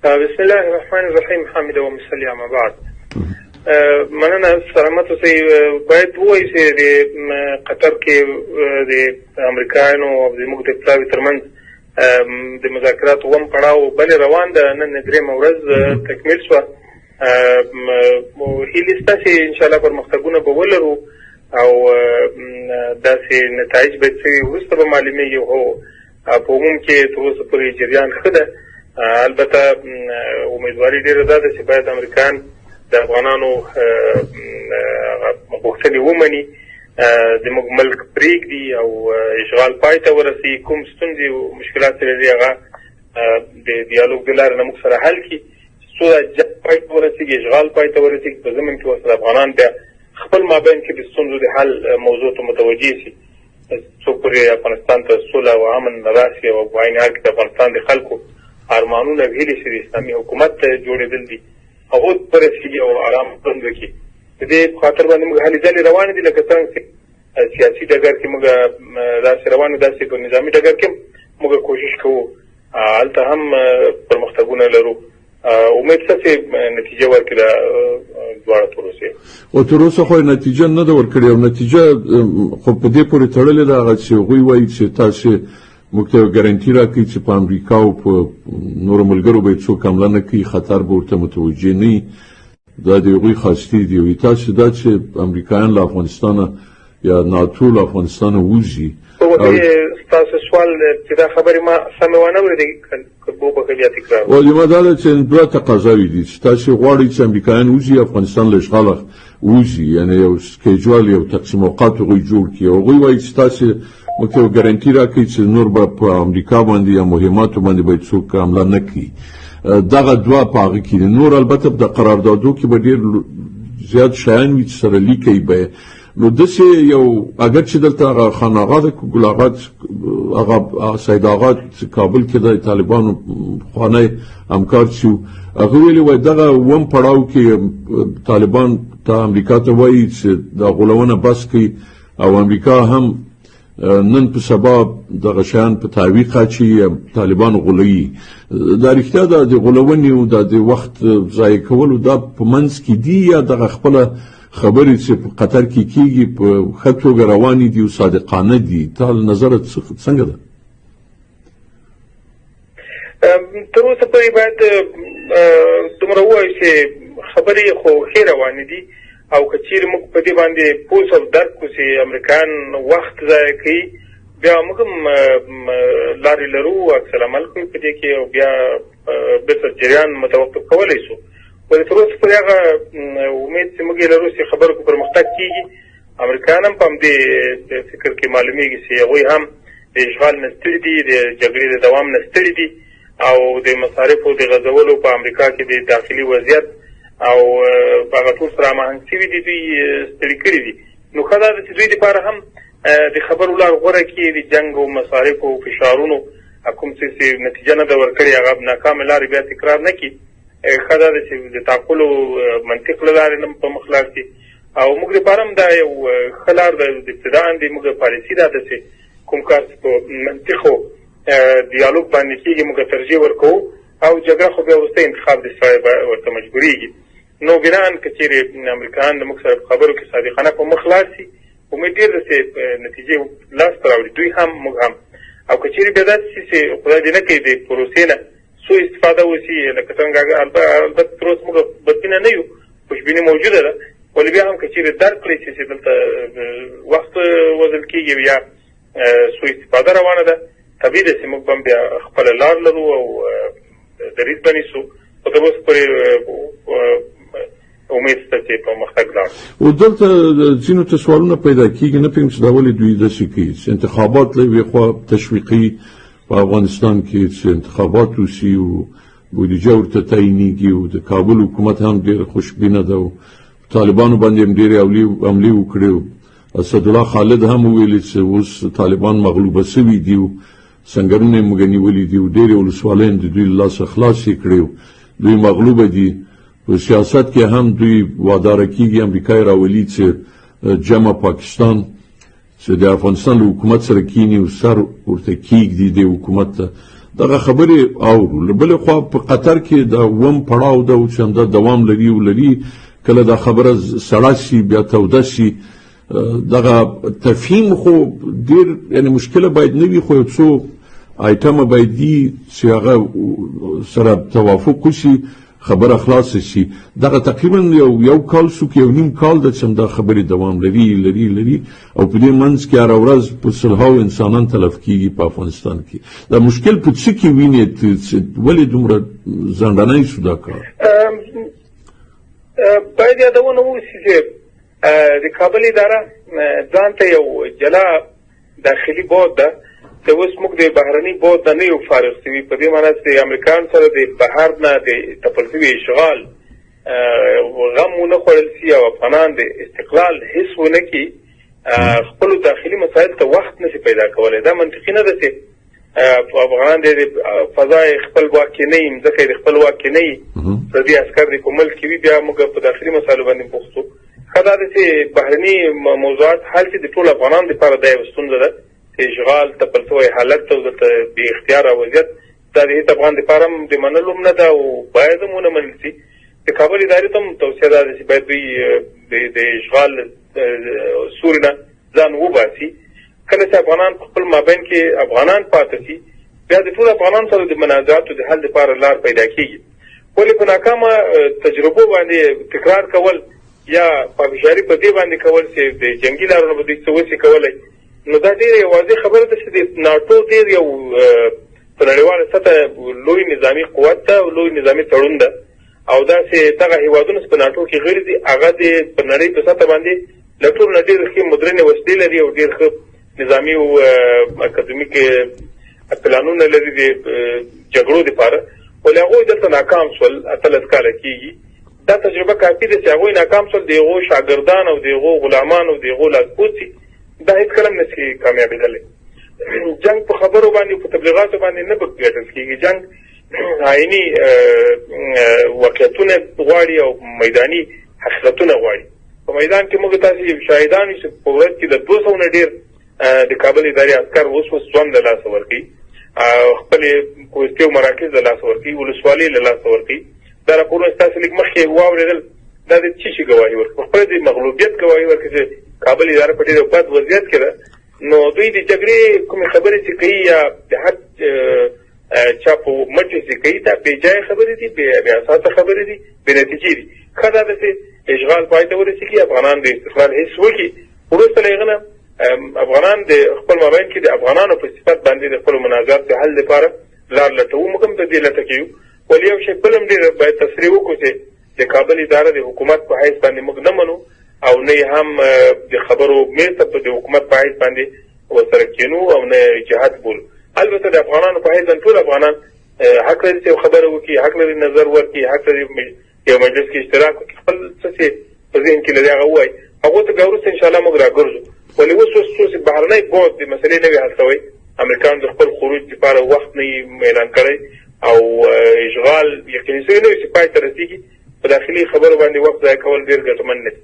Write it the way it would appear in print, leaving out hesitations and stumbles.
بسم الله الرحمن الرحیم. حامد و مصلی اما بعد. مننه سلامت اوسئ. باید ووایو چې د قطر کې د امریکایانو او زموږ د پلاوي ترمنځ د مذاکراتو اووم پړاو بلې روان ده. نن درېیمه ورځ تکمیل شوه. هیلې شته چې انشاءالله پرمختګونه به ولرو او داسې نتایج به څه وي وروسته به معلومیږي. خو په عموم کې تر اوسه پورې جریان ښه ده. البته امیدواري ډېره دا ده چې باید امریکایان د افغانانو غوښتنې ومني، زموږ ملک پرېږدي او اشغال پای ته ورسوي. کوم ستونزې او مشکلات چې لري هغه د دیالوګ د لارې نه موږ سره حل کړي، څو جنګ پای ته ورسېږي، اشغال پای ته ورسېږي. په ضمن کې ورسره افغانان بیا خپل مابین کې د ستونزو د حل موضوع ته متوجه شي، څو پورې افغانستان ته سوله او امن راشي او په عین حال کې د افغانستان د خلکو ارمانونه او هیلې چې د اسلامي حکومت جوړېدل دي هغو ته ورسېږي او ارام ژوند وکړي. د دې په خاطر باندې موږ هلې ځلې روانې دي، لکه څنګه چې سیاسي ډګر کې موږ داسې روان یو، داسې په نظامي ډګر کې موږ کوشش کوو هلته هم پرمختګونه لرو. امید شته چې نتیجه ورکړي دواړه پروسې. او تر اوسه خو نتیجه نه ده ورکړې، او نتیجه خو په دې پورې تړلې ده هغه چې هغوی وایي چې تاسې موږ ته ګارنټي راکوي چې په امریکا او په نورو ملګرو به یې څوک حمله نه کوي، خطر به ورته متوجه نه وي. دا د هغوی خاصتي دي. وایي تاسې دا چې امریکایان له افغانستانه یا ناتو له افغانستانه ووځي. ستاسو سوال چې دا خبرې ما سمې وانه اورېدې، که وبخښئ بیا تکرار وکړئ. وایي ما دا ده چې دوه تقاضاوې دي چې تاسې غواړئ چې امریکایان ووځي، افغانستان له اشغاله ووځي، یعنې یو سکیجوال یو تقسیم اوقات هغوی جوړ کړي. او هغوی وایي چې تاسې موږ ته ګارنټي راکوي چې نور به په امریکا باندې یا مهماتو باندې به څوک حمله نه کړي. دغه دوه په هغه کې دي. نور البته د قراردادو کې به ډېر زیات شیان وي چې سره لیکئ به. نو داسې یو اگر چې دلته هغه خان آغا ده، ګل آغا، هغه سید آغا کابل کې د طالبانو پخوانی همکار چې هغه ویلي وایي دغه اووم پړاو کې طالبان ته امریکا ته وایي چې دا غولونه بس کړي، او امریکا هم نن په سبا دغه شیان په تعویق اچي، طالبان غولوي. دا رښتیا ده د غولونې او د وخت ضایع کولو دا په منځ کې دي، یا دغه خپله خبرې چې په قطر کې کېږي په ښه توګه روانې دي او صادقانه دي؟ تا له نظره څنګه ده؟ تر اوسه پورې باید دومره ووایو چې خبرې خو ښې روانې دي، او که چیرې موږ په دې باندې پوه او درک کړو چې امریکایان وخت ضایع کوي، بیا موږ هم لارې لرو عکس العمل کوو په دې کې، او بیا بېرته جریان متوقف کولی شو. ولې تر اوسه پورې هغه امید چې موږ یې لرو چې خبرو کې پرمختګ کېږي. امریکایان هم په همدې فکر کې معلومېږي چې هغوی هم د اشغال نه ستړي دي، د جګړې د دوام نه ستړي دي، او د مصارفو د غځولو په امریکا کې د داخلي وضعیت او هغه ټول سره هماهنګ شوي دي، دوی ستړي کړي دي. نو ښه دا ده چې دوی دپاره هم د خبرو لار غوره کړي، د جنګ او مصارفو او فشارونو کوم څه چې نتیجه نه ده ورکړې هغه ناکامې لارې بیا تکرار نه کړي. ښه دا ده چې د تعقل او منطق له لارې نه په مخ لاړ شي. او موږ دپاره هم دا یو ښه لار ده. د ابتداء د موږ پالیسي دا ده چې کوم کار چې په منطق او دیالوګ باندې کېږي موږ ترجیح ورکوو، او جګړه خو بیا وروستی انتخاب د سړی ورته مجبورېږي. نو بناً که چیرې امریکایان د موږ سره په خبرو کې صادقانه په مخ لاړ شي، امید ډېر ده چې نتیجې لاسته راوړي، دوی هم موږ هم. او که چیرې بیا داسې شي چې خدای دې نه کوي د پروسې نه سوء استفاده وشي، لکه څنګه البته تر اوسه موږ بدبینه نه یو، خوشبیني موجوده ده، ولې بیا هم که چیرې درک کړئ چې دلته وخت وژل کېږي یا سوء استفاده روانه ده، طبیعي ده چې موږ به هم بیا خپله لار لرو او دریځ به نیسو. خو تر اوسه پورې امید شته چې پرمختګ لاړ. او دلته ځینو ته سوالونه پیدا کېږي، نه پوهېږم چې دا ولې دوی داسې کوي چې انتخابات له یوې خوا تشویقي په افغانستان کې چې انتخابات وشي او بودیجه ورته تعینېږي، او د کابل حکومت هم ډېره خوشبینه ده، او طالبانو باندې هم ډېرې حملې وکړې. اسدالله خالد هم وویلې چې اوس طالبان مغلوبه شوي دي او سنګرونه یې موږ نیولي دي، او ډېرې ولسوالۍ د دوی له لاسه خلاص یې کړې، دوی مغلوبه دي. په سیاست کې هم دوی واداره کېږي، امریکا یې راولي چې جمع پاکستان چې د افغانستان له حکومت سره کینی او سر ورته کېږدي د حکومت ته. دغه خبرې اورو. بل خو په قطر کې د وم پړاو د چې د دوام لري کله دا خبره سړه شي بیا توده شي دغه تفهیم خو ډیر یعنی مشکله باید نه وي، خو یو څو آیټم باید دي چې هغه سره توافق وشي، خبره خلاص شي. دغه تقریبا یو کال شو کې یو نیم کال د چې دا خبرې دوام لري او په دې منځ کې هر ورځ په سلهاو انسانان تلف کیږي په افغانستان کې. دا مشکل په څه کې ویني ولې دومره ځانډنی شو دا کار؟ باید یادونه وشي چې د کابل اداره ځان ته یو جلا داخلي بود ده چې اوس موږ د بهرني بود نه یو فارغ شوي، په دې معنی چې امریکایان سره د بهر نه د تپل شوي اشغال غم ونه خوړل شي او افغانان د استقلال حس ونه کړي، خپلو داخلي مسایل ته وخت نشي پیدا کولی. دا منطقي نه ده چې افغانان د فضای خپل واک کې نه وي، ځکه د خپل واک کې نه وي، پردي عسکر د په ملک کې وي، بیا موږ په داخلي مسایلو باندې بوخت یو. ښه دا ده چې بهرني موضوعات حل چې د ټولو افغانانو دپاره دا یوه ستونزه ده چې اشغال تپل شوی حالت او دلته بې اختیاره وضعیت دا د هېڅ افغان دپاره هم د منلو هم نه ده او باید هم ونه منل شي. د کابل ادارې ته هم توصیه دا ده چې باید دوی د اشغال سوري نه ځان وباسي. کله چې افغانان په خپل مابین کې افغانان پاتې شي، بیا د ټولو افغانانو سره د منازعاتو د حل دپاره لار پیدا کېږي. ولې په ناکامه تجربو باندې تکرار کول یا پافشاري په دې باندې کول چې د جنګي لارو نه به دوی څه وشي کولی، نو دا ډېره یې واضح خبره ده چې د ناټو ډېر یو په نړیواله سطحه لوی نظامي قوت ده او لوی نظامي تړون ده او داسې دغه هېوادونه چې په ناټو کې غړي دي هغه د په نړۍ په سطحه باندې له ټولو نه ډېر ښې مدرنې وسلې لري او ډېر ښه نظامي او اکاډمیک پلانونه لري د جګړو دپاره، ولې هغوی دلته ناکام شول. 18 کاله کېږي. دا تجربه کافي ده چې هغوی ناکام شول، د هغو شاګردان او د هغو غلامان او د هغو لاسپوڅي دا هېڅ کله هم نشي کامیابېدلی. جنګ په خبرو باندې په تبلیغاتو باندې نه ګټل کېږي. جنګ عیني واقعیتونه غواړي او میداني حقیقتونه غواړي. په میدان کې موږ تاسې شاهدان یو چې په ورځ کې د 200 نه ډېر د کابل ادارې عسکر اوس ژوند له لاسه ورکوي، خپلې پوستې او مراکز له لاسه ورکوي، ولسوالۍ له لاسه ورکوي. دا راپورونه ستاسې لږ مخکې واورېدل، دا د څه شي ګواهي ورکوي؟ په خپله د مغلوبیت ګواهي ورکوي چې کابل اداره په ډېر بد وضعیت کې ده. نو دوی د جګړې کومې خبرې چې کوي یا د هر چا په مټې چې کوي دا بې ځایه خبرې دي، بې اساسه خبرې دي، بې نتیجې دي. ښه دا ده چې اشغال پای ته ورسېږي، افغانان د استقلال حس وکړي، وروسته له هغه نه افغانان د خپل مابین کې د افغانانو په صفت باندې د خپلو منازعاتو د حل لپاره لار لټوو. موږ هم د دې لټه کوو. ولې یو شی بل هم ډېر باید تصریح وکړو چې د کابل اداره د حکومت په حیث باندې موږ نه منو او نه هم د خبرو میز ته د حکومت په حیث باندې ورسره کینو او نه جهاد بولو. البته د افغانانو په حیث باندې ټول افغانان حق لري چې خبره وکړي، حق لري نظر ورکړي، حق لري یو مجلس کې اشتراک وکړي، خپل څه چې په ذهن کې لري هغه ووایي. هغو ته بیا وروسته انشاءالله موږ راګرځو. ولې اوس چې بهرنی بود د مسلې نه وي حل شوی، امریکایانو د خپل خروج لپاره وخت نه اعلان کړی او اشغال یقیني شوی نه وي چې پای ته رسېږي، په داخلي خبرو باندې وخت ضایع کول ډېر ګټمن نه دي.